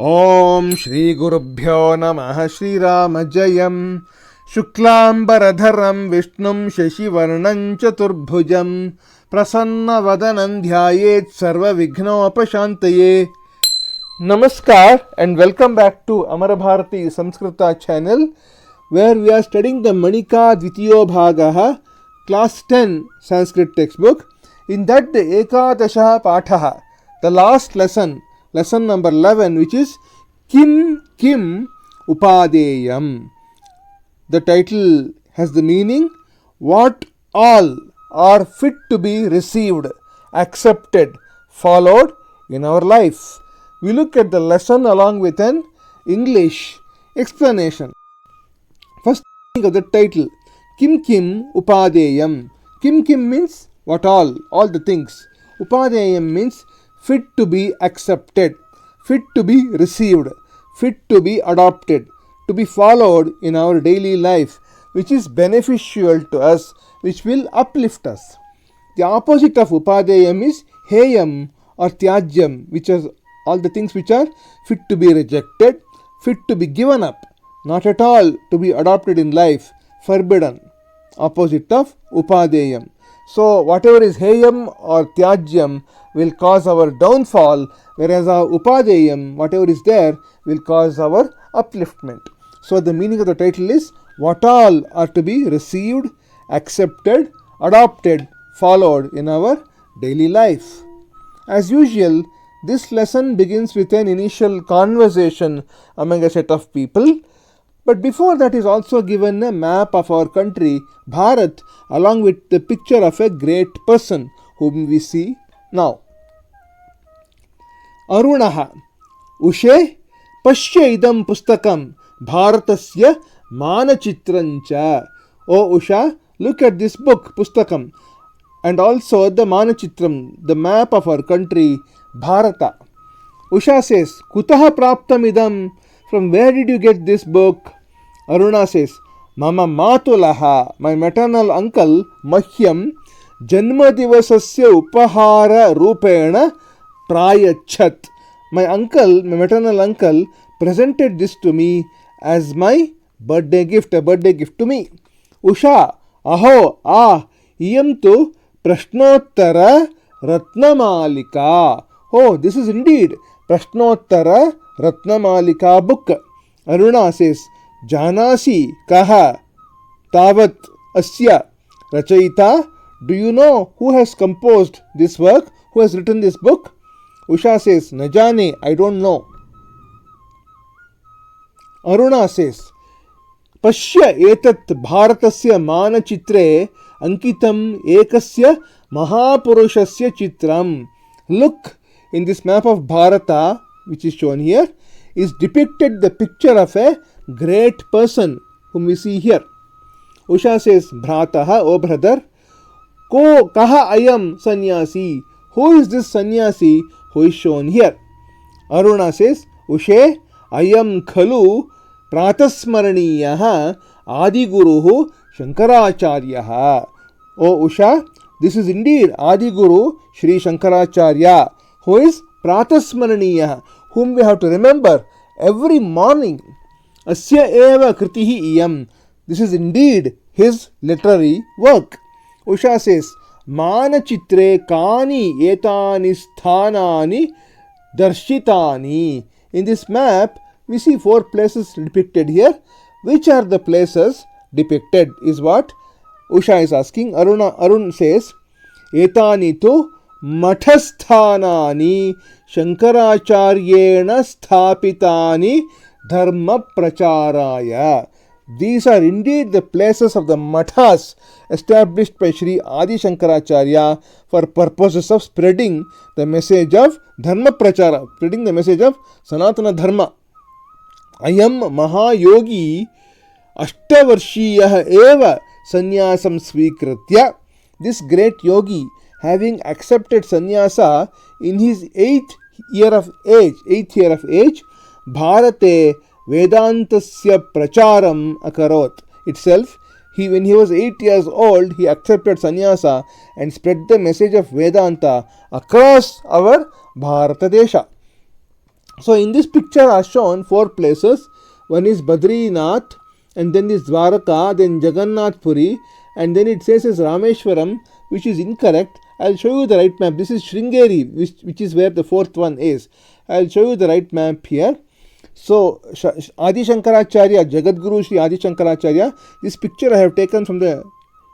ओम श्री गुरुभ्यो नमः। श्रीराम जयम्। शुक्लांबरधरं विष्णुं शशिवर्णं चतुर्भुजं प्रसन्नवदनं ध्यायेत् सर्वविघ्नोपशान्तये। Namaskar and welcome back to Amara Bharati Samskrita channel, where we are studying the Manika Dvitiyo Bhagaha, class 10 Sanskrit textbook. In that, the Ekadasha Pathaha, the last lesson, lesson number 11, which is Kim Upaadeyam. The title has the meaning, what all are fit to be received, accepted, followed in our life. We look at the lesson along with an English explanation. First, think of the title, Kim Upaadeyam. Kim means what all the things. Upaadeyam means fit to be accepted, fit to be received, fit to be adopted, to be followed in our daily life, which is beneficial to us, which will uplift us. The opposite of Upaadeyam is Heyam or Tyajyam, which is all the things which are fit to be rejected, fit to be given up, not at all to be adopted in life, forbidden. Opposite of Upaadeyam. So whatever is Heyam or Tyajyam will cause our downfall, whereas our Upaadeyam, whatever is there, will cause our upliftment. So the meaning of the title is, what all are to be received, accepted, adopted, followed in our daily life. As usual, this lesson begins with an initial conversation among a set of people, but before that is also given a map of our country, Bharat, along with the picture of a great person whom we see now. Arunaha Ushe Pashya idam pustakam Bharatasya Manachitrancha. O Usha, look at this book, Pustakam, and also the Manachitram, the map of our country, Bharata. Usha says, Kutaha praptam idam, from where did you get this book? Aruna says, Mama Matulaha, my maternal uncle, Mahyam, Janmadivasasya Upahara Rupena Prayachat. My maternal uncle, presented this to me as my birthday gift, a birthday gift to me. Usha, aho, iyam tu Prashnottararatnamaalikaa. Oh, this is indeed Prashnottararatnamaalikaa book. Aruna says, Janasi kaha tavat asya rachayita. Do you know who has composed this work? Who has written this book? Usha says, Najane, I don't know. Aruna says, Pashya etat bharatasya manachitre ankitam ekasya mahapurushasya chitram. Look, in this map of Bharata, which is shown here, is depicted the picture of a great person whom we see here. Usha says, Bhrataha, O brother, Ko kaha ayam sannyasi. Who is this sannyasi who is shown here? Aruna says, Ushe ayam khalu pratasmaraniyaha adiguruhu Shankaracharya. O Usha, this is indeed Adiguru Shri Shankaracharya, who is pratasmaraniyaha, whom we have to remember every morning. Asya eva kritihi iyam. This is indeed his literary work. Usha says, Manachitre kani etani sthanani darshitani. In this map, we see 4 places depicted here. Which are the places depicted is what Usha is asking. Arun says, Etani tu mathasthanani Shankaracharyena sthapitani dharma pracharaya. These are indeed the places of the mathas established by Sri Adi Shankaracharya for purposes of spreading the message of dharma prachara, spreading the message of Sanatana Dharma. Ayam Mahayogi Ashtavarshiyaha eva sannyasam svikritya. This great yogi, having accepted sannyasa in his 8th year of age, Bharate Vedantasya pracharam akarot. Itself, when he was 8 years old, he accepted sannyasa and spread the message of Vedanta across our Bharata Desha. So in this picture are shown 4 places. One is Badrinath, and then is Dwaraka, then Jagannath Puri, and then it says as Rameshwaram, which is incorrect. I'll show you the right map. This is Sringeri, which is where the 4th one is. I'll show you the right map here. So Adi Shankaracharya, Jagadguru Sri Adi Shankaracharya, this picture I have taken from the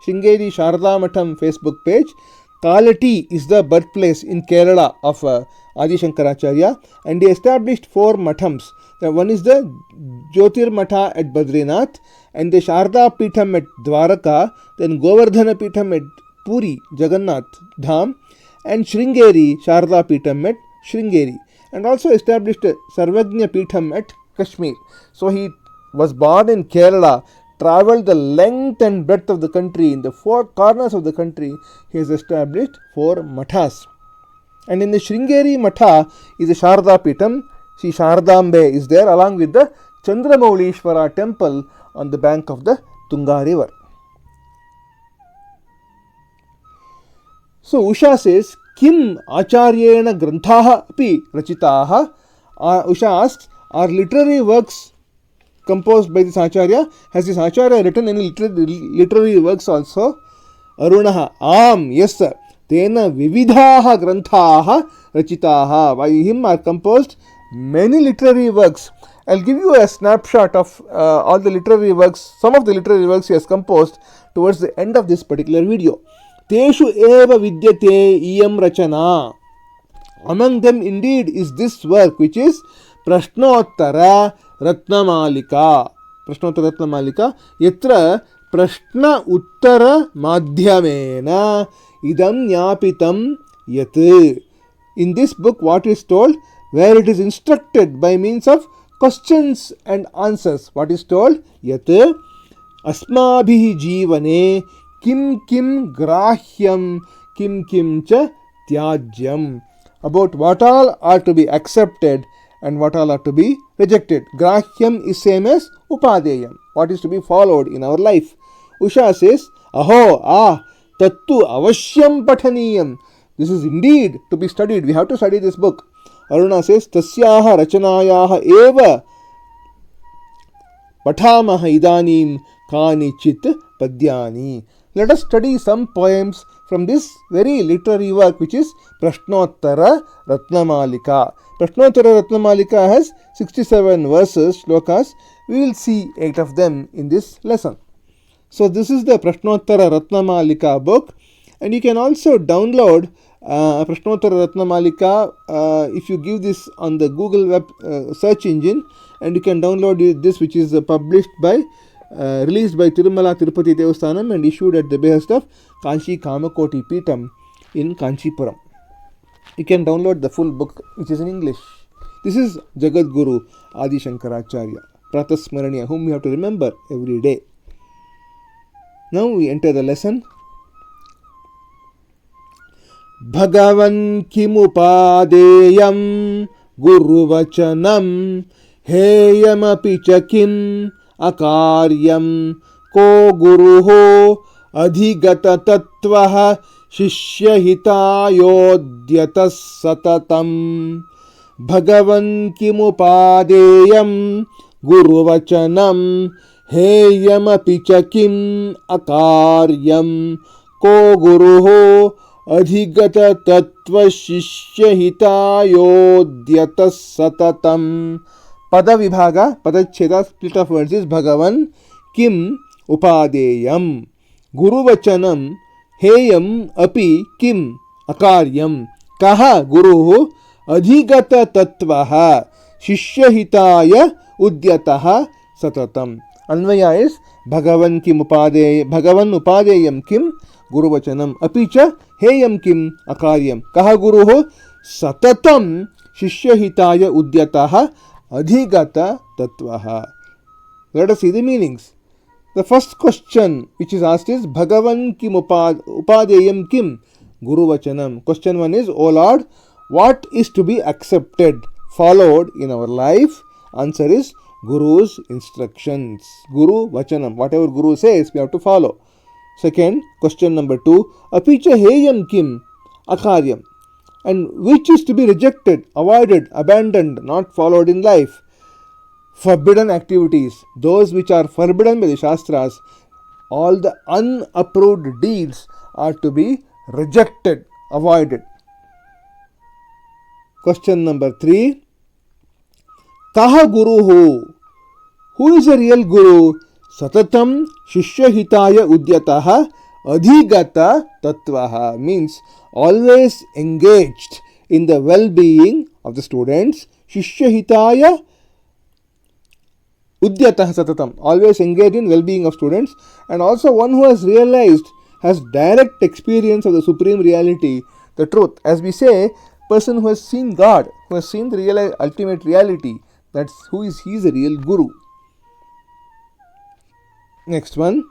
Sringeri Sharda Matham Facebook page. Kalati is the birthplace in Kerala of Adi Shankaracharya, and he established 4 mathams. One is the Jyotir Matha at Badrinath, and the Sharda Pitham at Dwaraka, then Govardhana Pitham at Puri, Jagannath Dham, and Sringeri Sharda Pitham at Sringeri, and also established a Sarvagnya Pitham at Kashmir. So he was born in Kerala, travelled the length and breadth of the country. In the 4 corners of the country, he has established 4 mathas. And in the Sringeri Matha is the Sharda Pitham. Sri Shardambe is there, along with the Chandramaulishwara temple on the bank of the Tunga river. So Usha says, Kim Acharyena Granthaha api Rachitaha. Usha asks, are literary works composed by this Acharya? Has this Acharya written any literary works also? Arunaha, yes sir. Tena vividhaha granthaha rachitaha. By him are composed many literary works. I'll give you a snapshot of all the literary works, some of the literary works he has composed towards the end of this particular video. Teshu eva vidyate iyam rachana. Among them indeed is this work, which is Prashnottararatnamaalikaa. Prashnottararatnamaalikaa. Yatra Prashna Uttara Madhyamena Idam Nyapitam Yat. In this book, what is told? Where it is instructed by means of questions and answers. What is told? Yat Asmabhihi Jeevane Kim Kim Grahyam Kim Kim Cha Tyajyam. About what all are to be accepted and what all are to be rejected. Grahyam is same as Upaadeyam, what is to be followed in our life. Usha says, Aho, Tattu Avashyam Pathaniyam. This is indeed to be studied. We have to study this book. Aruna says, Tasyaha Rachanayaha Eva Pathamaha Idanim Kani Chit Padyani. Let us study some poems from this very literary work, which is Prashnottararatnamaalikaa. Prashnottararatnamaalikaa has 67 verses, shlokas. We will see 8 of them in this lesson. So this is the Prashnottararatnamaalikaa book, and you can also download Prashnottararatnamaalikaa if you give this on the Google web search engine, and you can download this, which is published by released by Tirumala Tirupati Devasthanam and issued at the behest of Kanchi Kamakoti Peetham in Kanchipuram. You can download the full book, which is in English. This is Jagadguru Adi Shankaracharya, Pratasmaraniya, whom we have to remember every day. Now we enter the lesson. Bhagavan kimupadeyam guru vachanam heyamapi chakim akaryam ko guruho adhigata tattvaha shishyahitayodyata satatam. Bhagavan kimupadeyam guru vachanam heyamapi chakim akaryam ko guruho adhigata tattva shishyahitayodyata satatam. Pada Vibhaga, Padacheda, split of words is Bhagavan Kim Upaadeyam Guru Vachanam Heyam Api Kim Akaryam Kaha Guruhu Adhigata Tattvaha Shishyahitaya Udyataha Satatam. Anvaya is Bhagavan Kim Bhagavan Upaadeyam Kim Guru Vachanam Apicha Heyam Kim Akaryam Kaha Guruhu Satatam Shishyahitaya Udyataha Adhigata Tattvaha. Let us see the meanings. The first question which is asked is Bhagavan Kim Upaadeyam Kim Guru Vachanam. Question 1 is, O Lord, what is to be accepted, followed in our life? Answer is Guru's instructions. Guru Vachanam. Whatever Guru says, we have to follow. Second, question number 2. Apicha Heyam Kim Akaryam. and which is to be rejected, avoided, abandoned, not followed in life. Forbidden activities, those which are forbidden by the Shastras, all the unapproved deeds are to be rejected, avoided. Question number 3. Kaha guruhu? Who is a real guru? Satatam shishya hitaya udyataha adhigata tattvaha, means always engaged in the well-being of the students. Shishya hitaya udyataha satatam, always engaged in well-being of students, and also one who has realized, has direct experience of the supreme reality, the truth. As we say, person who has seen God, who has seen the real ultimate reality, that's who is, he is a real guru. Next one.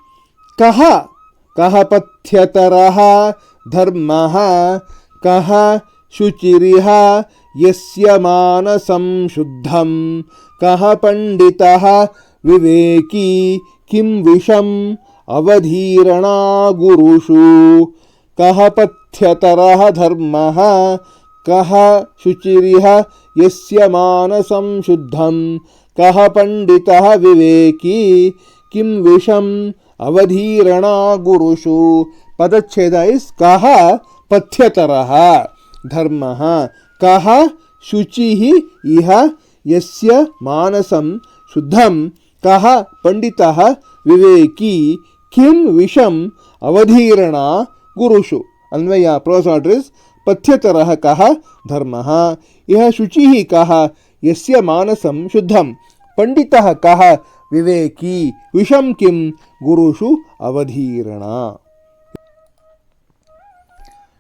Kaha pathyataraha dharmaha kaha shuchiriha yasya manasam shuddham kaha panditaha viveki kim visham avadhirana gurushu. Kaha pathyataraha dharmaha kaha shuchiriha yasya manasam shuddham kaha panditaha viveki kim visham avadhirana gurushu. Padacheda is kaha pathyataraha dharmaha kaha shuchihi iha yasya manasam shuddham kaha panditaha viveki kim visham avadhirana gurushu. Anvaya, prose order is pathyataraha kaha dharmaha iha shuchihi kaha yasya manasam shuddham panditaha kaha viveki visham kim gurushu avadhirana.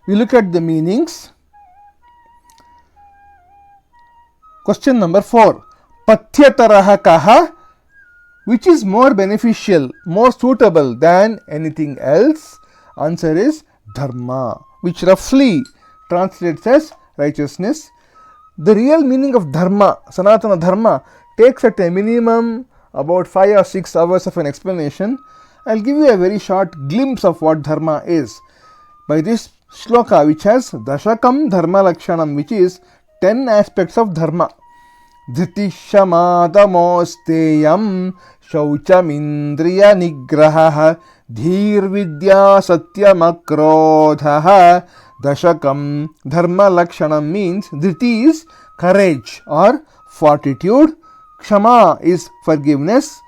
We look at the meanings. Question number 4. Pathyataraha kaha, which is more beneficial, more suitable than anything else? Answer is dharma, which roughly translates as righteousness. The real meaning of dharma, Sanatana dharma, takes at a minimum about 5 or 6 hours of an explanation. I'll give you a very short glimpse of what dharma is by this shloka, which has dashakam dharma lakshanam, which is 10 aspects of dharma. Dhritishamadamosteyam shauchamindriya nigraha dhir vidya satyamakrodha. Dashakam dharma lakshanam means dhriti is courage or fortitude, kshama is forgiveness,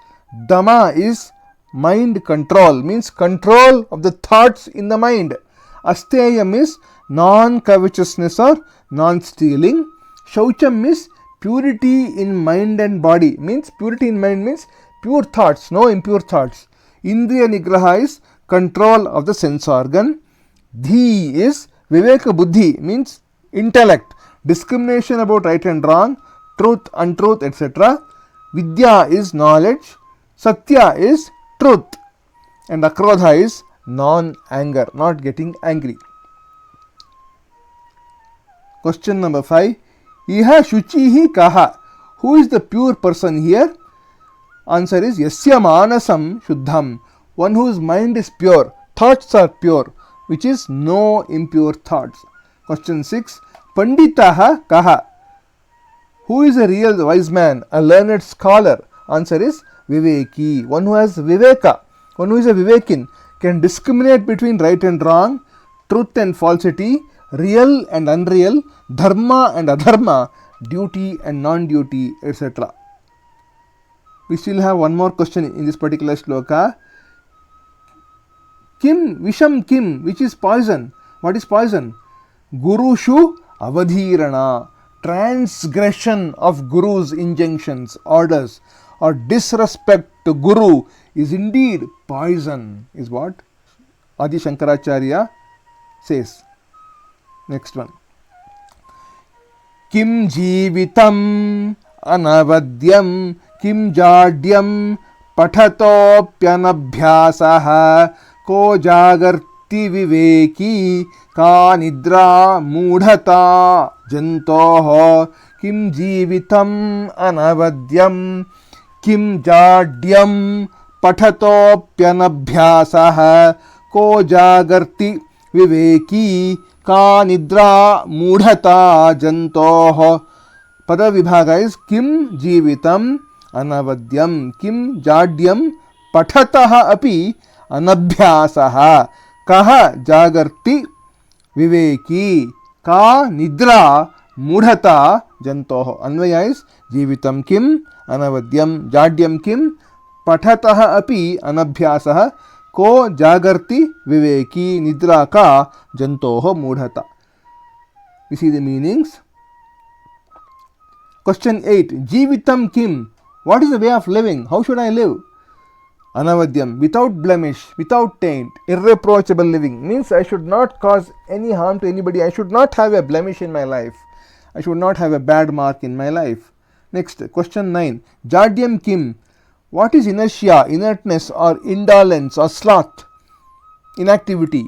dama is mind control, means control of the thoughts in the mind. Asteyam is non-covetousness or non-stealing. Shaucham is purity in mind and body, means purity in mind means pure thoughts, no impure thoughts. Indriya nigraha is control of the sense organ. Dhi is viveka buddhi, means intellect, discrimination about right and wrong, truth, untruth, etc. Vidya is knowledge. Satya is truth. And akrodha is non-anger, not getting angry. Question number 5. Iha shuchihi kaha, who is the pure person here? Answer is yasya manasam shuddham, one whose mind is pure, thoughts are pure, which is no impure thoughts. Question 6. Panditaha kaha, who is a real wise man, a learned scholar? Answer is viveki, one who has viveka, one who is a vivekin, can discriminate between right and wrong, truth and falsity, real and unreal, dharma and adharma, duty and non-duty, etc. We still have one more question in this particular shloka. Kim visham kim, which is poison. What is poison? Gurushu avadhirana, transgression of Guru's injunctions, orders, or disrespect to Guru is indeed poison, is what Adi Shankaracharya says. Next one. Kim jivitam anavadyam kim jadyam pathatopyanabhyasaha ko jagarti viveki ka nidra mudhata jantoho. Kim jivitam anavadyam kim jadyam pathatopyanabhyasaha ko jagarti viveki ka nidra mudhata jantoh. Pada vibhaga is kim jivitam anavadyam, kim jadyam pathatah api anabhyasaha, kaha jagarti viveki, ka nidra mudhata jantoh. Anvaya is jivitam kim anavadyam, jadyam kim pathatah api anabhyasah, ko jagarti viveki, nidra ka jantoh mudhata. You see the meanings. Question 8. Jivitam kim. What is the way of living? How should I live? Anavadyam, without blemish, without taint, irreproachable living. Means I should not cause any harm to anybody. I should not have a blemish in my life. I should not have a bad mark in my life. Next, question 9. Jadyam kim. What is inertia, inertness or indolence or sloth, inactivity?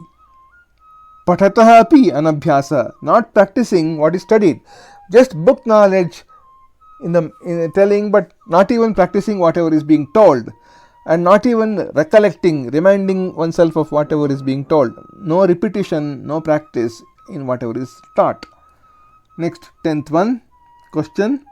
Pathatah api anabhyasa. Not practicing what is studied. Just book knowledge in the telling, but not even practicing whatever is being told, and not even recollecting, reminding oneself of whatever is being told. No repetition, no practice in whatever is taught. Next, 10th one. Question.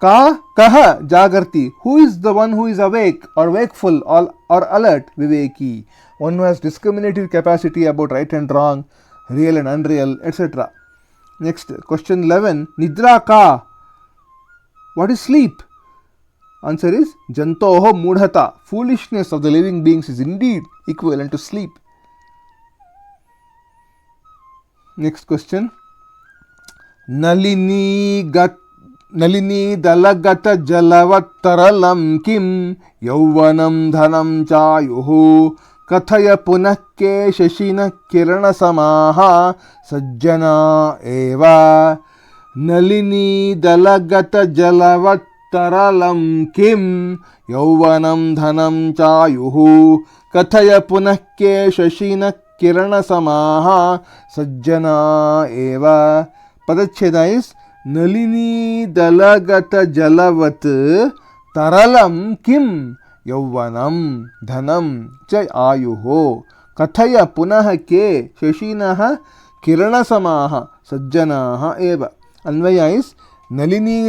Kaha jagarti. Who is the one who is awake or wakeful or alert? Viveki. One who has discriminative capacity about right and wrong, real and unreal, etc. Next, question 11. Nidra ka. What is sleep? Answer is jantoho mudhata. Foolishness of the living beings is indeed equivalent to sleep. Next question. Nalini दलगतजलवत तरलम किम यौवनम धनम चायुः कथय पुनः के शशिन किरण समाः सज्जना एव. नलिनी दलगतजलवत तरलम किम यौवनम धनम चायुः कथय पुनः के शशिन किरण समाः सज्जना एव. पदच्छेद is Nalini दलगतजलवत तरलम किम यौवनम धनम च आयुः कथय पुनः के शशिनः किरणसमाः सज्जनाः एव. अन्वय is नलिनी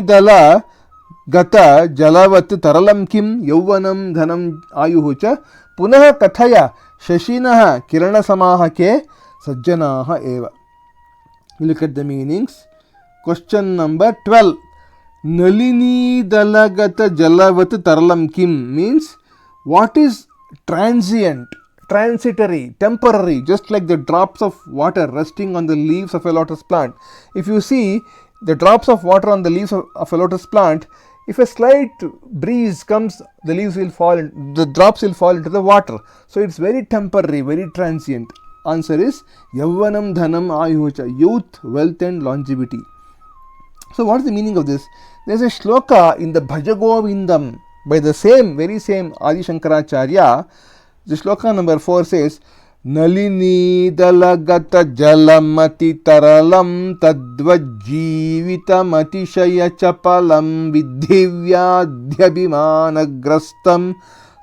दलगतजलवत तरलम किम यौवनम धनम आयुः च पुनः कथय शशिनः किरणसमाः के सज्जनाः एव. You look at the meanings. Question number 12. Nalini dalagatjalavat taralam kim means what is transient, transitory, temporary, just like the drops of water resting on the leaves of a lotus plant. If you see the drops of water on the leaves of a lotus plant, if a slight breeze comes, the leaves will fall, the drops will fall into the water. So it's very temporary, very transient. Answer is Yavvanam Dhanam Ayucha, youth, wealth and longevity. So what is the meaning of this? There is a shloka in the Bhajagovindam by the very same Adi Shankaracharya. The shloka number 4 says, Nalini dalagata jalamati taralam tadvajjivita shaya chapalam vidhivyadhyabhimanagrastam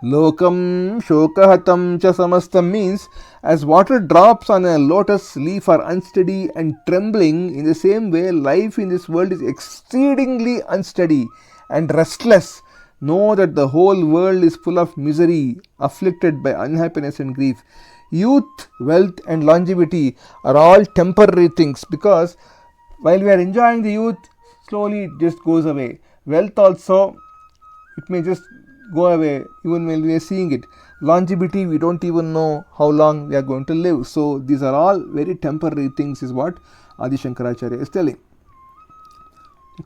lokam shokahatam cha samastam means as water drops on a lotus leaf are unsteady and trembling, in the same way life in this world is exceedingly unsteady and restless. Know that the whole world is full of misery, afflicted by unhappiness and grief. Youth, wealth and longevity are all temporary things, because while we are enjoying the youth, slowly it just goes away. Wealth also, it may just go away even when we are seeing it. Longevity, we don't even know how long we are going to live. So these are all very temporary things is what Adi Shankaracharya is telling.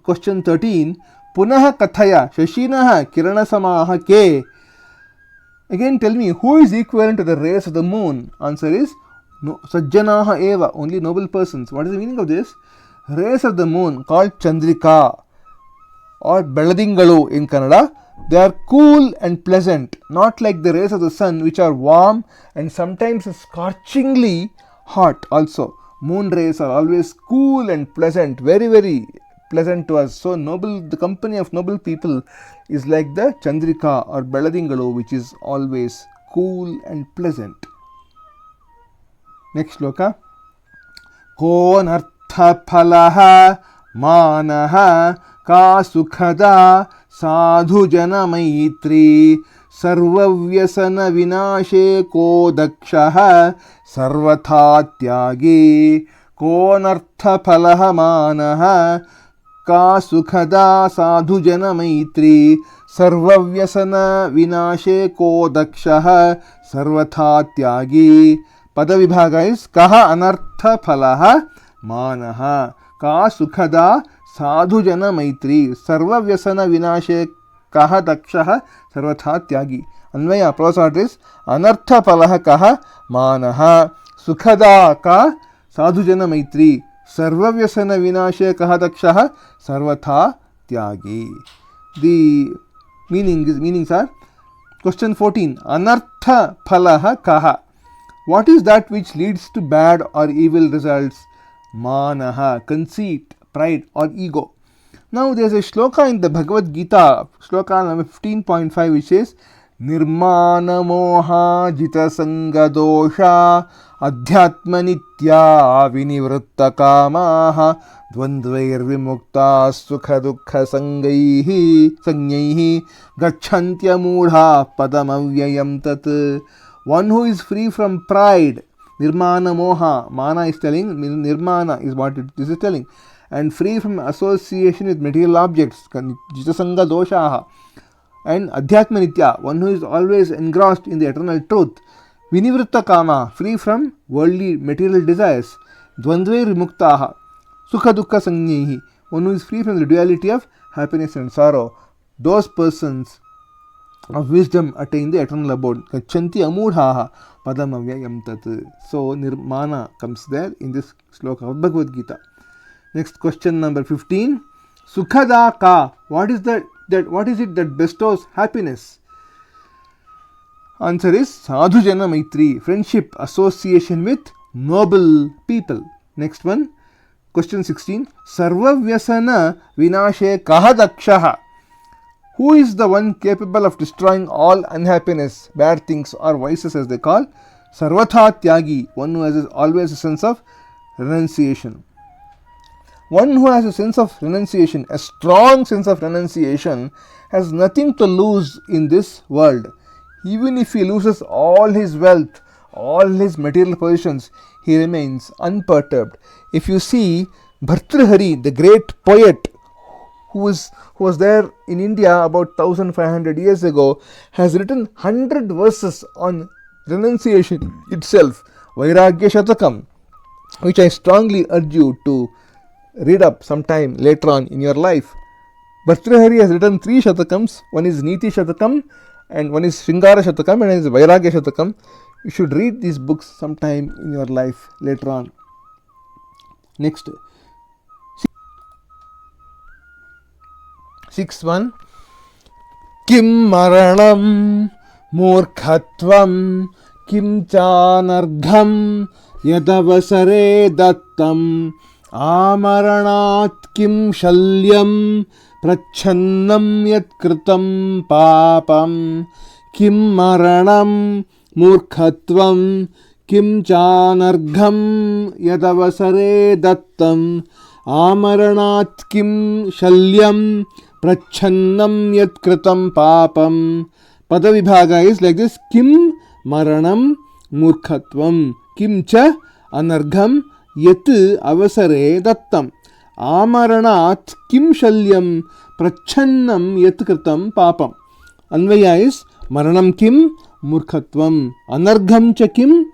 Question 13. Punaha kathaya shashinaha kiranasamaha ke. Again tell me, who is equivalent to the rays of the moon? Answer is no, sajjanaha eva, only noble persons. What is the meaning of this? Rays of the moon called chandrika or beladingalu in Kannada. They are cool and pleasant, not like the rays of the sun which are warm and sometimes scorchingly hot also. Moon rays are always cool and pleasant, very very pleasant to us. So noble, the company of noble people is like the chandrika or beladingalu, which is always cool and pleasant. Next shloka. Konartha phalaha manaha ka sukhada sadhu jana maitri sarvavyasana vinashe ko dakshaha sarvatha tyagi. Konartha phalaha manaha का सुखदा साधु जन मैत्री सर्वव्यसन विनाशे को दक्षः सर्वथा त्यागी. पद विभाग is कः अनर्थ फलः मानः का सुखदा साधु जन मैत्री सर्वव्यसन विनाशे कः दक्षः सर्वथा त्यागी. अन्वय प्रोसॉट इज अनर्थ फलः कः मानः सुखदा का साधु जन मैत्री सर्वव्यसन विनाशे कः दक्षः सर्वथा त्यागी. The meanings are question 14. Anartha phalaha kaha. What is that which leads to bad or evil results? Manaha, conceit, pride or ego. Now there is a shloka in the Bhagavad Gita, shloka number 15.5, which says Nirmana moha jita sanga dosha अध्यात्म नित्या विनिवृत्त कामाः द्वन्द्वैर्विमुक्ता सुख दुःख संज्ञैः गच्छन्त्यमूढा पदमव्ययं तत्. One who is free from pride, nirmana moha, mana is telling, nirmana is what this is telling, and free from association with material objects, jitasanga doshaha, and adhyatma nitya, one who is always engrossed in the eternal truth. Vinivritta kama, free from worldly material desires. Dvandve rimuktaha, sukha dukkha sangnyehi, one who is free from the duality of happiness and sorrow. Those persons of wisdom attain the eternal abode. Gachanti amudhaha padam avyayam tat. So nirmana comes there in this shloka of Bhagavad Gita. Next question number 15. Sukhada ka, what is it that bestows happiness? Answer is sadhu jana maitri, friendship, association with noble people. Next one, question 16. Sarva vyasana vinashe kaha dakshaha. Who is the one capable of destroying all unhappiness, bad things or vices as they call? Sarvatha tyagi, one who has always a sense of renunciation. One who has a sense of renunciation, a strong sense of renunciation, has nothing to lose in this world. Even if he loses all his wealth, all his material possessions, he remains unperturbed. If you see Bhartrihari, the great poet who was there in India about 1500 years ago, has written 100 verses on renunciation itself, Vairagya Shatakam, which I strongly urge you to read up sometime later on in your life. Bhartrihari has written 3 Shatakams. One is Niti Shatakam, and one is Shringara Shatakam, and one is Vairagya Shatakam. You should read these books sometime in your life later on. Next, 6.1. Kim Mरणम Murkhatvam Kim Chanargham Yadavasare Dattam Amaranat Kim Shalyam Prachannam Yatkritam Papam. Kim Maranam Murkhatvam Kim Chanargham Yadavasare Dattam Amaranat Kim Shalyam Prachannam Yatkritam Papam. Pada vibhaga is like this: Kim Maranam Murkhatvam Kim cha Anargham Yat Avasare Dattam Amaranat Kim Shalyam Prachannam Yatkritam Papam. Anvaya is Maranam Kim Murkhatvam Anargham cha Kim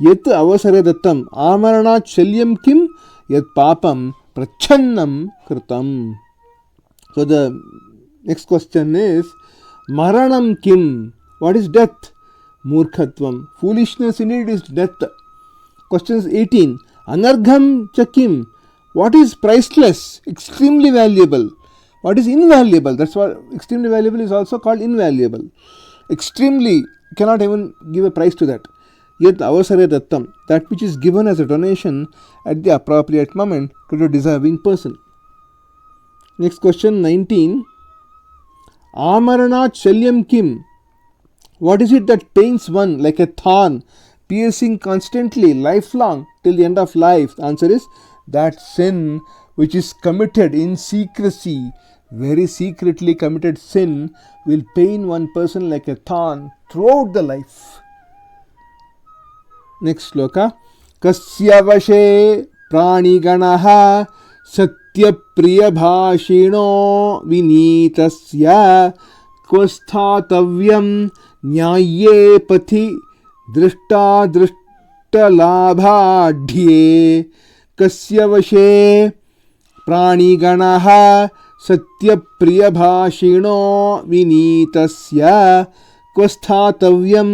Yat Avasare Dattam Amaranat Shalyam Kim Yat Papam Prachannam Kritam. So the next question is Maranam Kim. What is death? Murkhatvam. Foolishness in it is death. Questions 18. Anargham cha Kim. What is priceless? Extremely valuable. What is invaluable? That's what extremely valuable is also called invaluable. Extremely, cannot even give a price to that. Yet avasare dattam, that which is given as a donation at the appropriate moment to the deserving person. Next question 19. Amaranat Shalyam Kim. What is it that pains one like a thorn piercing constantly, lifelong, till the end of life? The answer is that sin which is committed in secrecy, very secretly committed sin, will pain one person like a thorn throughout the life. Next shloka. Kasya vashe praniganaha satya priyabhashino vinitasya kostatavyam nyayye pathi drishta drishtalabhadhye. Kasya vashe praniganaha satya priyabhashino vinitasya kostatavyam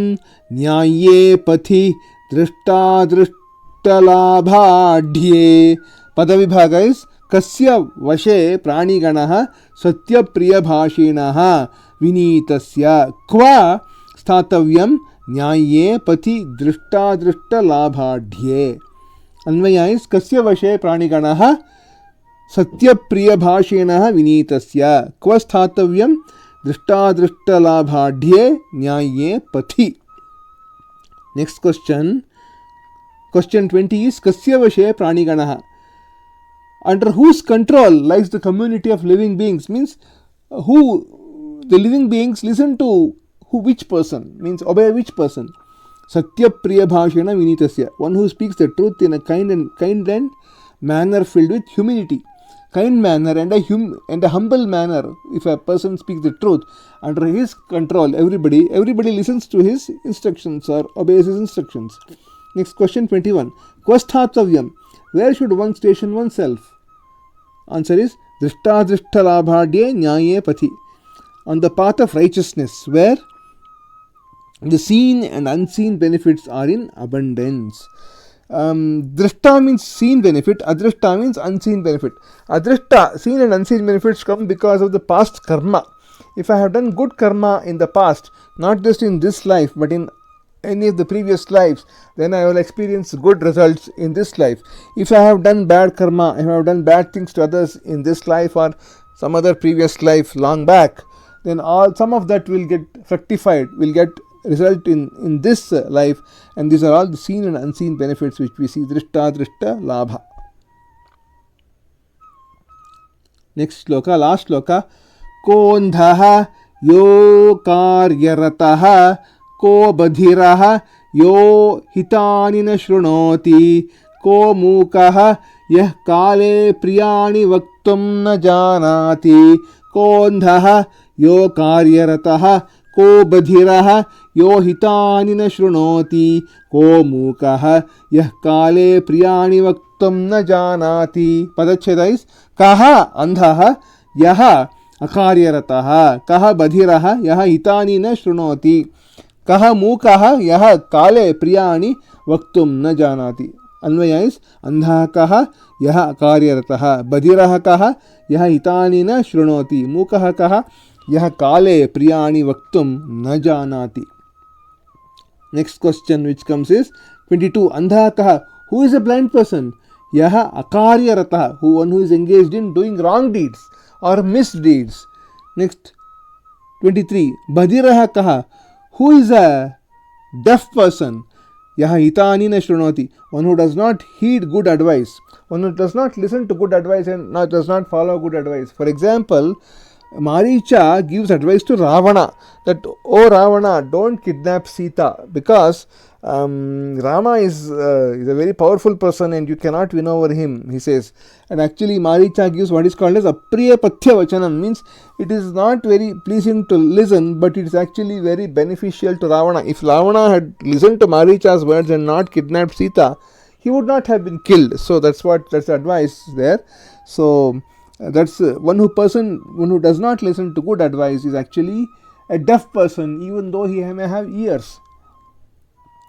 nyayye pathi drishta drishtalabhadhye. Padavibhaga is kasya vashe praniganaha satya priyabhashinaha vinitasya kva sthatavyam nyayye pathi drishta drishtalabhadhye. Anvaya is kasya vashe praniganaha satya priyabhashinaha vinitasya kva sthatavyam drishta drishtalabhadhye nyayye pathi. Next question. Question 20 is kasya vashe praniganaha. Under whose control lies the community of living beings? Means who the living beings listen to, which person, means obey which person. Satya priya bhashana vinitasya, one who speaks the truth in a kind and manner filled with humility. Kind manner and a humble manner. If a person speaks the truth, under his control, everybody listens to his instructions or obeys his instructions. Next question 21. Kvasthatsavyam, where should one station oneself? Answer is drishta drishtalabhadye nyaye pathi, on the path of righteousness, where the seen and unseen benefits are in abundance. Drishta means seen benefit, adrishta means unseen benefit. Adrishta, seen and unseen benefits come because of the past karma. If I have done good karma in the past, not just in this life but in any of the previous lives, then I will experience good results in this life. If I have done bad karma, if I have done bad things to others in this life or some other previous life long back, then some of that will get rectified, will get result in this life, and these are all the seen and unseen benefits which we see. Drishta labha. Next shloka, last shloka. Kondhaha yo karyarataha ko badhiraha yo hitani na shrunoti ko mukaha yah kale priyani vaktum na janati. Kondhaha yo karyarataha ko badhiraha yo hitani na shrunoti ko mukaha yah kale priyani vaktum na janati. Padacheda is kaha andhaha yaha akaryarataha, kaha badhiraha yaha hitani na shrunoti, kaha mukaha yaha kale priyani vaktum na janati. Anvaya is andhaha kaha yaha akaryarataha, badhiraha kaha yaha hitani na shrunoti, mukaha kaha yaha kale priyani vaktum na janati. Next question which comes is 22. Andhaha kaha, who is a blind person? Yaha akaryarataha, one who is engaged in doing wrong deeds or misdeeds. Next 23. Badhiraha kaha, who is a deaf person? Yaha hitani na shrunoti, one who does not heed good advice, one who does not listen to good advice and does not follow good advice. For example, Maricha gives advice to Ravana that, oh Ravana, don't kidnap Sita, because Rama is a very powerful person and you cannot win over him, he says. And actually Maricha gives what is called as apriya pathya vachanam, means it is not very pleasing to listen, but it is actually very beneficial to Ravana. If Ravana had listened to Maricha's words and not kidnapped Sita, he would not have been killed. So that's the advice there. So that's one who does not listen to good advice is actually a deaf person, even though he may have ears.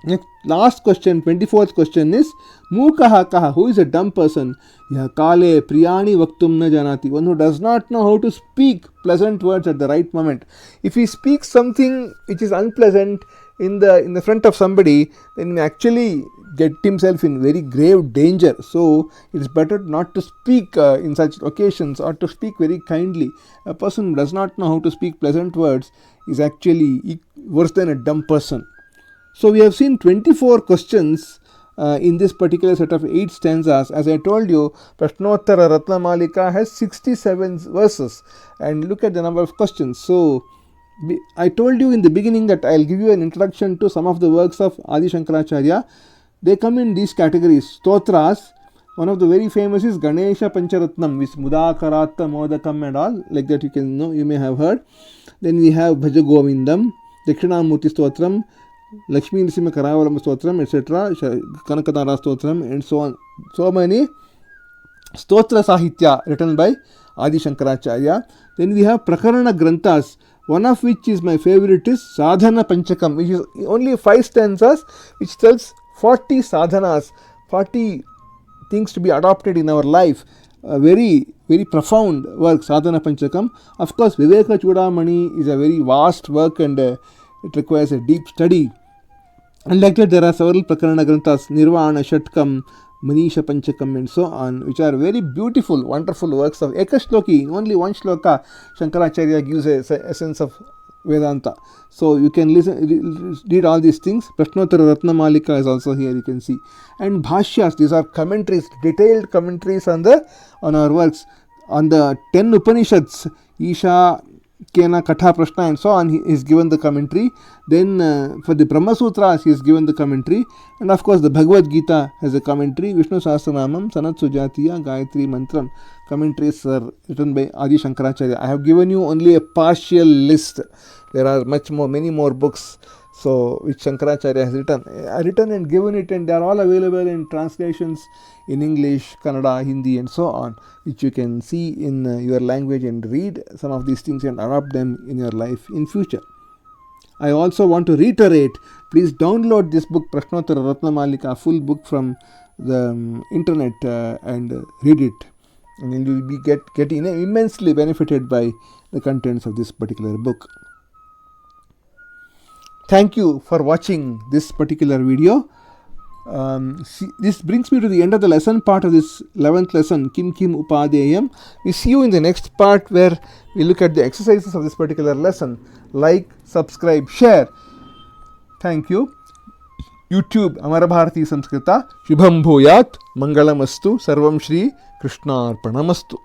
Next, last question, 24th question is Mukaha kaha, who is a dumb person? Yaha kale priyani vaktum na janati, one who does not know how to speak pleasant words at the right moment. If he speaks something which is unpleasant in the front of somebody, then he may actually get himself in very grave danger. So it is better not to speak in such occasions, or to speak very kindly. A person who does not know how to speak pleasant words is actually worse than a dumb person. So we have seen 24 questions in this particular set of 8 stanzas. As I told you, Prashnottararatnamaalikaa has 67 verses, and look at the number of questions. So I told you in the beginning that I'll give you an introduction to some of the works of Adi Shankaracharya. They come in these categories. Stotras, one of the very famous is Ganesha Pancharatnam, with Mudakaratta Modakam and all, like that you may have heard. Then we have Bhaja Govindam, Dakshinamurti Stotram, Lakshmi Nrsimha Karavalam Stotram, etc., Kanakadara Stotram, and so on. So many Stotra Sahitya written by Adi Shankaracharya. Then we have Prakarana Granthas, one of which is my favorite is Sadhana Panchakam, which is only 5 stanzas, which tells 40 sadhanas, 40 things to be adopted in our life. A very, very profound work, Sadhana Panchakam. Of course, Viveka Chudamani is a very vast work, and it requires a deep study. And like that, there are several Prakarana Granthas, Nirvana, Shatkam, Manisha Panchakam, and so on, which are very beautiful, wonderful works of Ekashloki. Only one shloka, Shankaracharya gives a sense of Vedanta. So you can read all these things. Prashnottararatnamaalikaa is also here, you can see. And Bhashyas, these are commentaries, detailed commentaries on our works. On the 10 Upanishads, Isha, Kena, Katha, Prashna, and so on, he is given the commentary. Then for the Brahma Sutras, he is given the commentary. And of course, the Bhagavad Gita has a commentary. Vishnu Sahasranamam, Sanat Sujatiya, Gayatri Mantram. Commentaries are written by Adi Shankaracharya. I have given you only a partial list. There are many more books which Shankaracharya has written and given it, and they are all available in translations in English, Kannada, Hindi, and so on, which you can see in your language and read some of these things and adopt them in your life in future. I also want to reiterate, please download this book, Prashnottararatnamaalikaa, full book from the internet, and read it, and you will be getting immensely benefited by the contents of this particular book. Thank you for watching this particular video. This brings me to the end of the lesson part of this 11th lesson, Kim Upaadeyam. We see you in the next part, where we look at the exercises of this particular lesson. Like, subscribe, share. Thank you. YouTube, Amara Bharati Samskrita. Shubham Bhuyat, Mangalamastu, Sarvam Shri Krishnarpanamastu.